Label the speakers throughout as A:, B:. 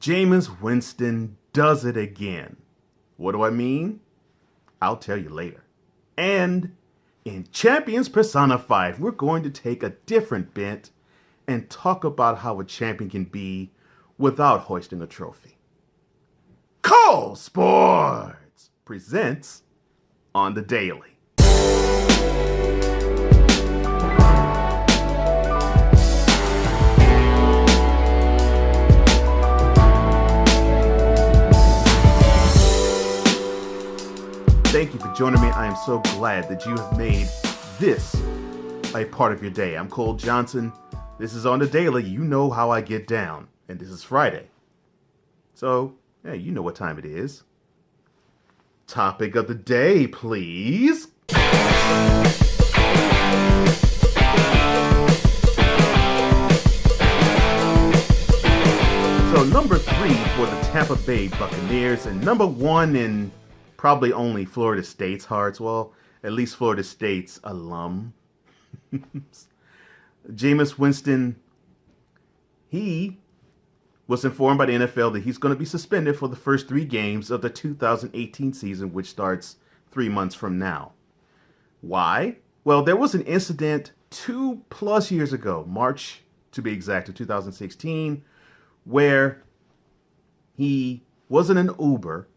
A: Jameis Winston does it again. What do I mean? I'll tell you later. And in Champions Personified, we're going to take a different bent and talk about how a champion can be without hoisting a trophy. Cole Sports presents On the Daily. Thank you for joining me. I am so glad that you have made this a part of your day. I'm Cole Johnson. This is On the Daily. You know how I get down. And this is Friday. So, hey, you know what time it is. Topic of the day, please. So, number 3 for the Tampa Bay Buccaneers, and number 1 in probably only Florida State's hearts. Well, at least Florida State's alum. Jameis Winston, he was informed by the NFL that he's going to be suspended for the first 3 games of the 2018 season, which starts 3 months from now. Why? Well, there was an incident 2+ years ago, March to be exact, of 2016, where he was in an Uber,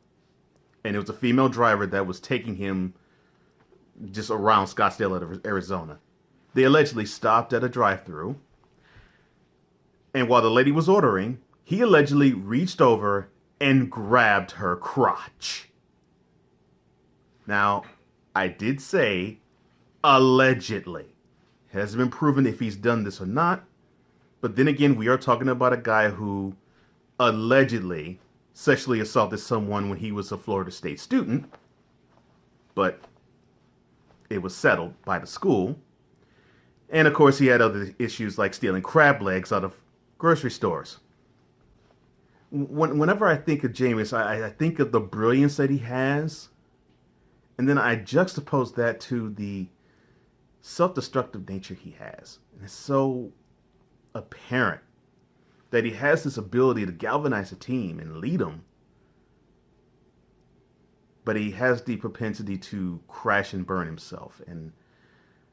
A: and it was a female driver that was taking him just around Scottsdale, Arizona. They allegedly stopped at a drive-thru, and while the lady was ordering, he allegedly reached over and grabbed her crotch. Now, I did say allegedly. It hasn't been proven if he's done this or not, but then again, we are talking about a guy who allegedly sexually assaulted someone when he was a Florida State student, but it was settled by the school. And of course, he had other issues like stealing crab legs out of grocery stores. Whenever I think of Jameis, I think of the brilliance that he has, and then I juxtapose that to the self-destructive nature he has. And it's so apparent that he has this ability to galvanize a team and lead them, but he has the propensity to crash and burn himself. And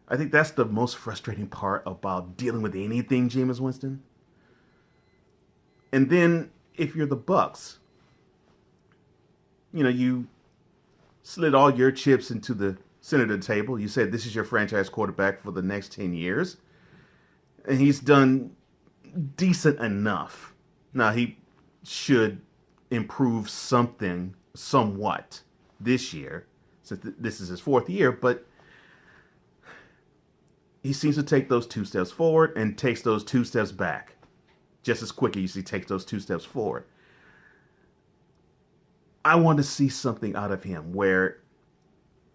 A: I think that's the most frustrating part about dealing with anything Jameis Winston. And then if you're the Bucs, you slid all your chips into the center of the table. You said this is your franchise quarterback for the next 10 years. And he's done decent enough. Now, he should improve somewhat this year, since this is his 4th year, but he seems to take those 2 steps forward and takes those 2 steps back just as quickly as he takes those 2 steps forward. I want to see something out of him where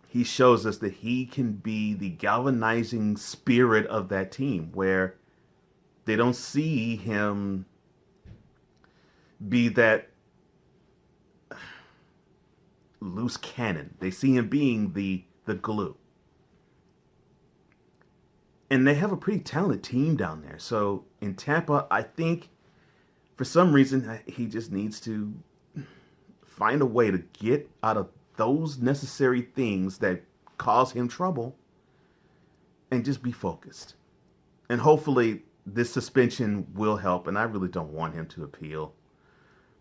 A: he shows us that he can be the galvanizing spirit of that team, where they don't see him be that loose cannon. They see him being the glue. And they have a pretty talented team down there. So in Tampa, I think for some reason he just needs to find a way to get out of those necessary things that cause him trouble and just be focused. And hopefully this suspension will help, and I really don't want him to appeal,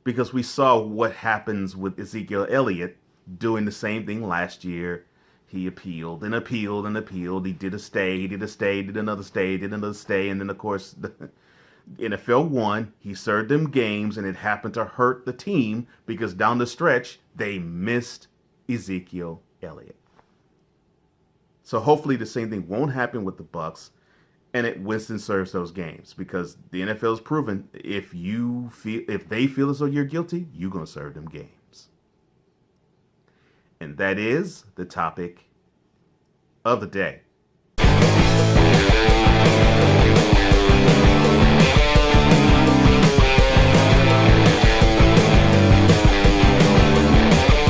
A: because we saw what happens with Ezekiel Elliott doing the same thing last year. He appealed and appealed and appealed. He did a stay, he did a stay, did another stay, did another stay, and then of course the NFL won. He served them games, and it happened to hurt the team because down the stretch they missed Ezekiel Elliott. So hopefully the same thing won't happen with the Bucs, and Winston serves those games, because the NFL has proven if they feel as though you're guilty, you're going to serve them games. And that is the topic of the day.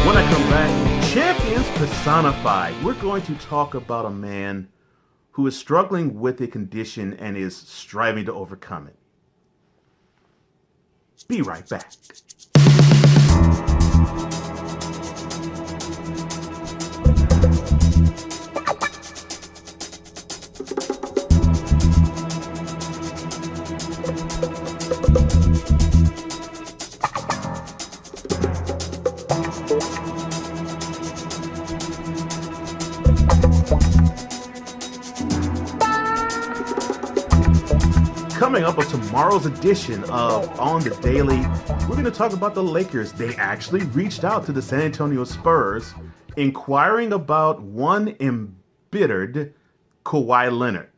A: When I come back, Champions Personified, we're going to talk about a man who is struggling with a condition and is striving to overcome it. Be right back. Coming up on tomorrow's edition of On the Daily, we're going to talk about the Lakers. They actually reached out to the San Antonio Spurs, inquiring about one embittered Kawhi Leonard.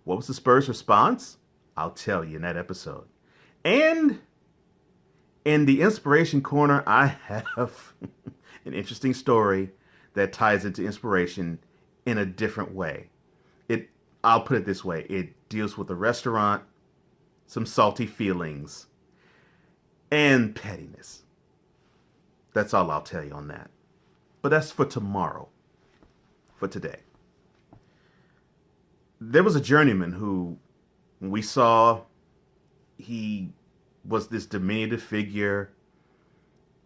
A: What was the Spurs' response? I'll tell you in that episode. And in the Inspiration Corner, I have an interesting story that ties into inspiration in a different way. I'll put it this way. It deals with a restaurant, some salty feelings, and pettiness. That's all I'll tell you on that. But that's for tomorrow. For today. There was a journeyman who we saw, he was this diminutive figure.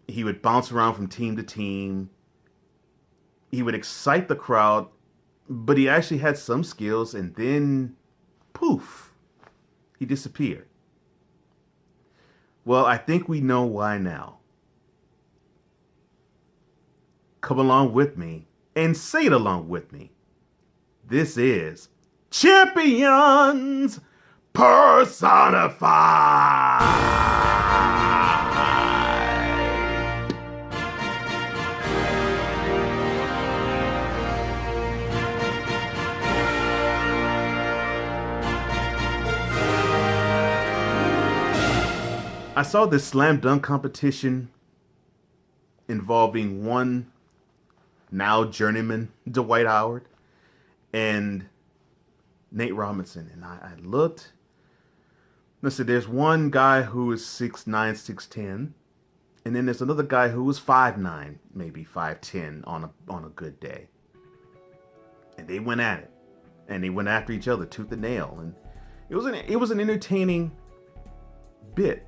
A: He would bounce around from team to team. He would excite the crowd, but he actually had some skills, and then poof, he disappeared. Well, I think we know why now. Come along with me and say it along with me. This is Champions Personified. I saw this slam dunk competition involving one now journeyman, Dwight Howard, and Nate Robinson. And I looked. Listen, there's one guy who is 6'9", 6'10", and then there's another guy who was 5'9", maybe 5'10" on a good day. And they went at it, and they went after each other tooth and nail, and it was an entertaining bit.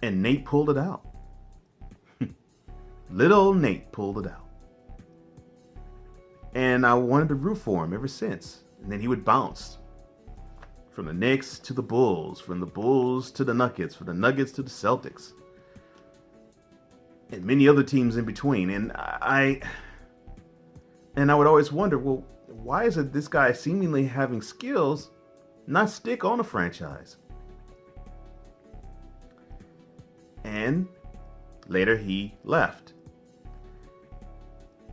A: And Nate pulled it out. Little Nate pulled it out. And I wanted to root for him ever since. And then he would bounce from the Knicks to the Bulls, from the Bulls to the Nuggets, from the Nuggets to the Celtics, and many other teams in between. And I would always wonder, well, why is it this guy seemingly having skills not stick on a franchise? And later he left.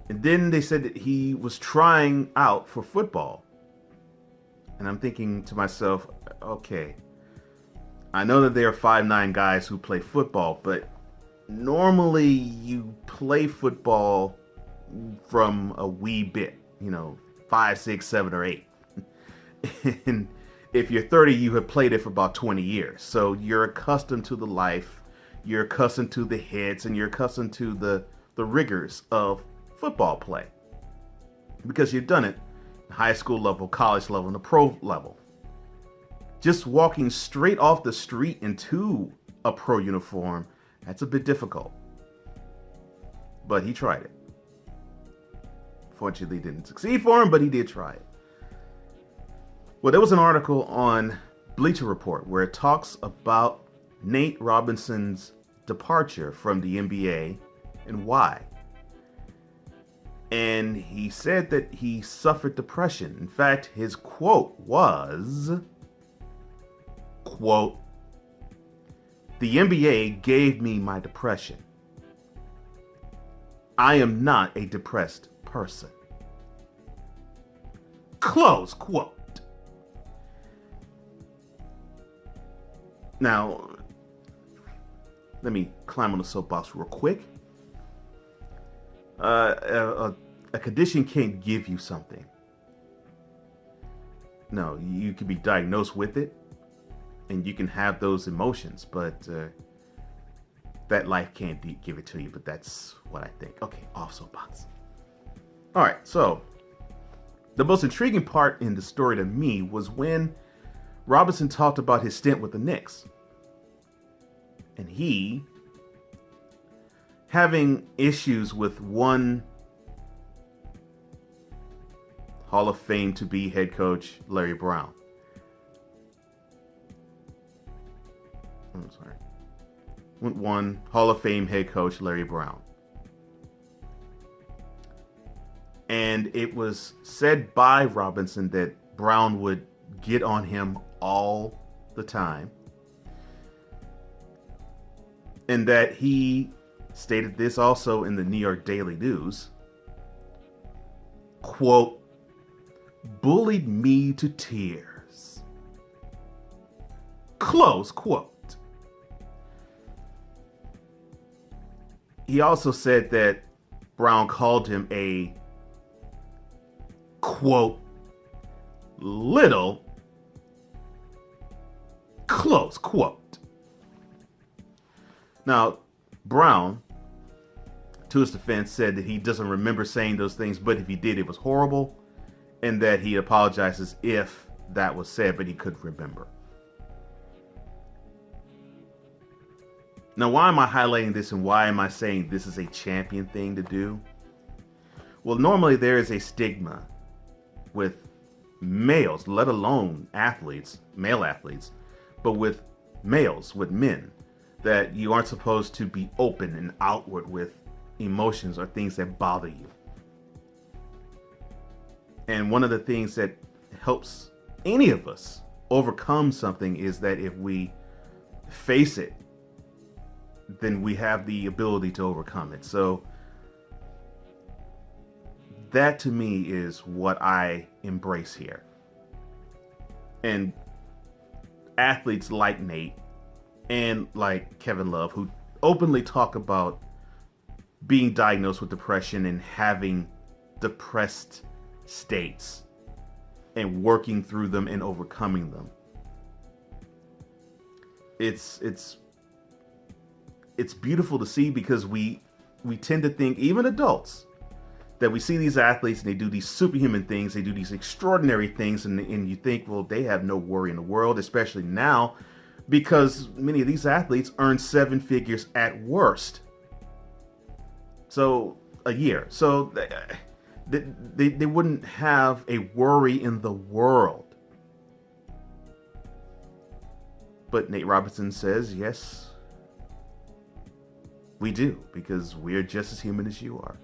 A: And then they said that he was trying out for football. And I'm thinking to myself, okay, I know that there are 5'9" guys who play football, but normally you play football from a wee bit, 5, 6, 7, or 8. And if you're 30, you have played it for about 20 years. So you're accustomed to the life. You're accustomed to the hits, and you're accustomed to the rigors of football play. Because you've done it at high school level, college level, and the pro level. Just walking straight off the street into a pro uniform, that's a bit difficult. But he tried it. Fortunately, it didn't succeed for him, but he did try it. Well, there was an article on Bleacher Report where it talks about Nate Robinson's departure from the NBA and why. And he said that he suffered depression. In fact, his quote was, quote, "The NBA gave me my depression. I am not a depressed person." Close quote. Now, let me climb on the soapbox real quick. A condition can't give you something. No, you can be diagnosed with it, and you can have those emotions, but that life can't give it to you. But that's what I think. Okay, off soapbox. All right, so the most intriguing part in the story to me was when Robinson talked about his stint with the Knicks. And he, having issues with one Hall of Fame to be head coach, Larry Brown. I'm sorry. One Hall of Fame head coach, Larry Brown. And it was said by Robinson that Brown would get on him all the time. And that he stated this also in the New York Daily News. Quote, bullied me to tears. Close quote. He also said that Brown called him a, quote, little, close quote. Now, Brown, to his defense, said that he doesn't remember saying those things, but if he did, it was horrible, and that he apologizes if that was said, but he couldn't remember. Now, why am I highlighting this, and why am I saying this is a champion thing to do? Well, normally there is a stigma with males, let alone athletes, male athletes, but with males, with men, that you aren't supposed to be open and outward with emotions or things that bother you. And one of the things that helps any of us overcome something is that if we face it, then we have the ability to overcome it. So that to me is what I embrace here. And athletes like Nate and like Kevin Love, who openly talk about being diagnosed with depression and having depressed states and working through them and overcoming them. It's beautiful to see, because we tend to think, even adults, that we see these athletes and they do these superhuman things, they do these extraordinary things, and you think, well, they have no worry in the world, especially now, because many of these athletes earn 7 figures at worst. So, a year. So, they wouldn't have a worry in the world. But Nate Robinson says, yes, we do, because we're just as human as you are.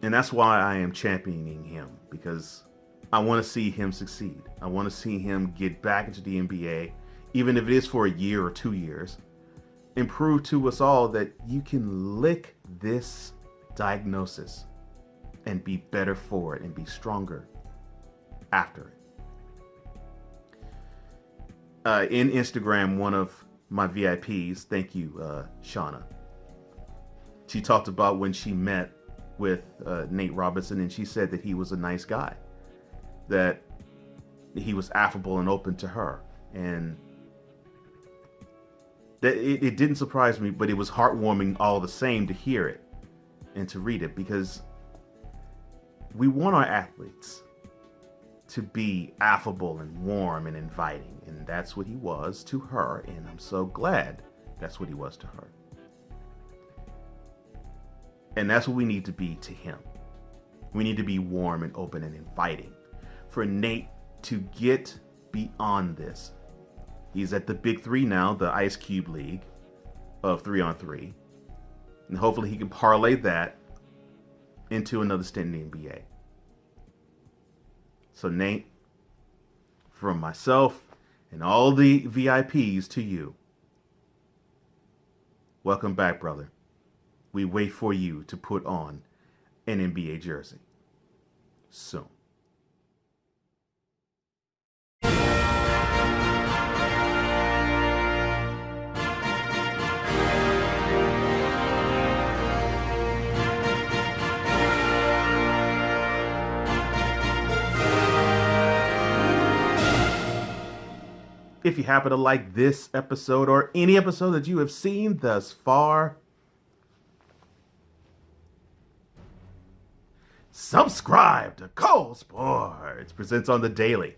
A: And that's why I am championing him, because I want to see him succeed. I want to see him get back into the NBA, even if it is for a year or 2 years, and prove to us all that you can lick this diagnosis and be better for it and be stronger after it. In Instagram, one of my VIPs, thank you, Shauna, she talked about when she met with Nate Robinson, and she said that he was a nice guy, that he was affable and open to her, and that it didn't surprise me, but it was heartwarming all the same to hear it and to read it, because we want our athletes to be affable and warm and inviting, and that's what he was to her, and I'm so glad that's what he was to her. And that's what we need to be to him. We need to be warm and open and inviting. For Nate to get beyond this, he's at the Big Three now, the Ice Cube League of 3-on-3, and hopefully he can parlay that into another stint in the NBA. So Nate, from myself and all the VIPs to you, welcome back, brother. We wait for you to put on an NBA jersey soon. If you happen to like this episode or any episode that you have seen thus far, subscribe to Cole Sports Presents on the Daily.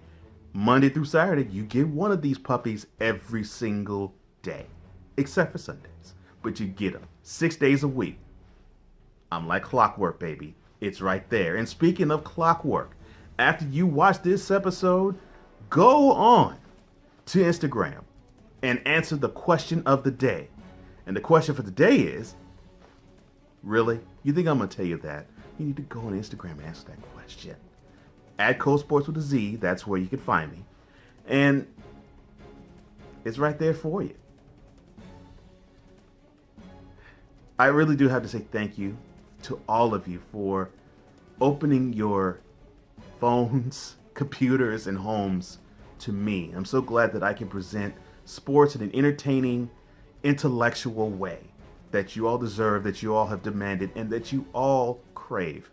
A: Monday through Saturday, you get one of these puppies every single day, except for Sundays. But you get them 6 days a week. I'm like clockwork, baby. It's right there. And speaking of clockwork, after you watch this episode, go on to Instagram and answer the question of the day. And the question for the day is, really? You think I'm going to tell you that? You need to go on Instagram and answer that question. At Cole Sports with a Z, that's where you can find me. And it's right there for you. I really do have to say thank you to all of you for opening your phones, computers, and homes to me. I'm so glad that I can present sports in an entertaining, intellectual way that you all deserve, that you all have demanded, and that you all crave.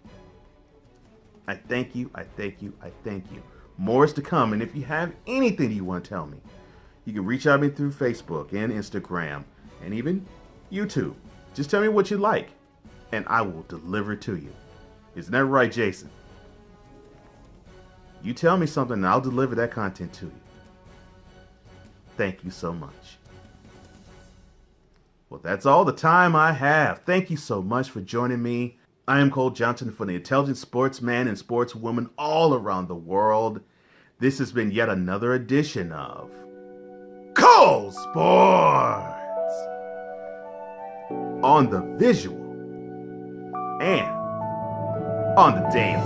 A: I thank you, I thank you, I thank you. More is to come, and if you have anything you want to tell me, you can reach out to me through Facebook and Instagram and even YouTube. Just tell me what you like, and I will deliver it to you. Isn't that right, Jason? You tell me something, and I'll deliver that content to you. Thank you so much. Well, that's all the time I have. Thank you so much for joining me. I am Cole Johnson for the intelligent sportsman and sportswoman all around the world. This has been yet another edition of Cole Sports on the visual and on the daily.